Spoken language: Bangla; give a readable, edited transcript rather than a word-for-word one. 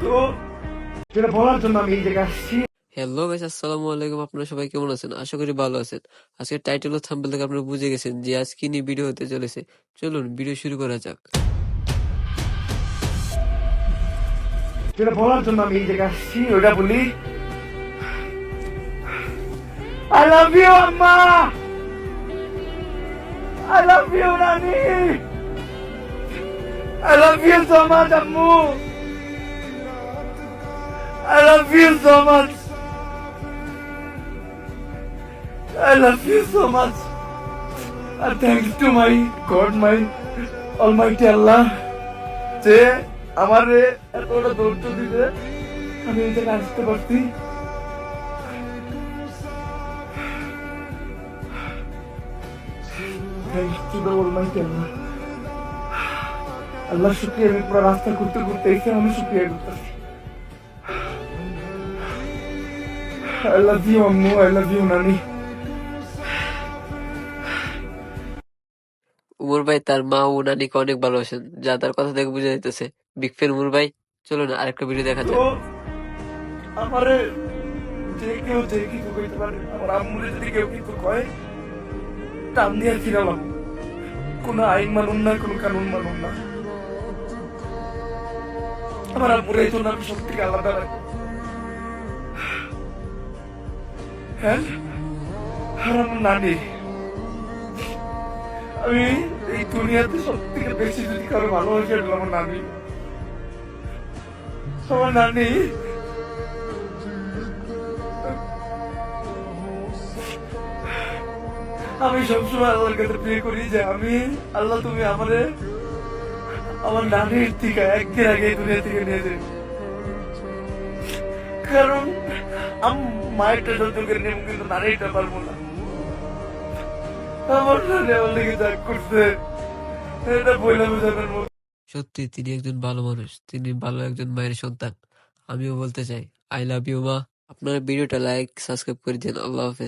তো সেটা বলার জন্য আমি এই জায়গায় আসছি। হ্যালো গাইস, আসসালামু আলাইকুম। আপনারা সবাই কেমন আছেন? আশা করি ভালো আছেন। আজকের টাইটেল ও থাম্বনেল থেকে আপনারা বুঝে গেছেন যে আজ কি নিয়ে ভিডিও হতে চলেছে। চলুন ভিডিও শুরু করা যাক। সেটা বলার জন্য আমি এই জায়গায় আসছি। ওটা বলি, আই লাভ ইউ আম্মা, আই লাভ ইউ নানি, I love you so much আম্মু, I love you so much, I love you so much. আর thanks to my God, my almighty Allah, যে আমারে এতটা ধৈর্য দিতে আমি এই জায়গায় আসতে পারছি। থ্যাংকস টু দ্য অলমাইটি আল্লাহ। আল্লাহ শুক্রিয়া। আমি পুরো রাস্তা ঘুরতে ঘুরতে এসে আমি শুক্রিয়া করতেছি। আই লাভ ইউ আম্মু, আই লাভ ইউ নানি। উমর ভাই তার মা ও নানিকে অনেক ভালোবাসেন, যা তার কথা থেকে বুঝে যাইতেছে। বিগ ফ্যান উমর ভাই। চলুন আরেকটা ভিডিও দেখা তো যাক। আমারে যে কেউ যে কিছু কইতে পারে, আমার আম্মুরে যদি কেউ কিছু কয়, টান দিয়ে ফিরালাম। কোনো আইন মানুন না, কোনো কানুন মানুন না। আমার আম্মুরে এই জন্য আমি সব থেকে আলাদা রাখি। হ্যাঁ, আর আমার নানি, আমি এই দুনিয়াতে সব থেকে বেশি যদি কারো ভালোবাসি এটা আমার নানি। আমার নানি আমি সবসময় আল্লাহর কাছে প্রে করি যে আমি, আল্লাহ তুমি আমারে আমার নানির থেকে একদিন আগে এই দুনিয়া থেকে নিয়ে যাই। কারণ মায়েরটা সহ্য করে নেব, কিন্তু নানিটা পারবো না। আমার নানি আমার লেগে যা করছে এটা বললাম জানার মতো। সত্যি তিনি একজন ভালো মানুষ, তিনি ভালো একজন মায়ের সন্তান। আমিও বলতে চাই আই লাভ ইউ মা। আপনারা ভিডিওটা লাইক সাবস্ক্রাইব করে দিন। আল্লাহ হাফেজ।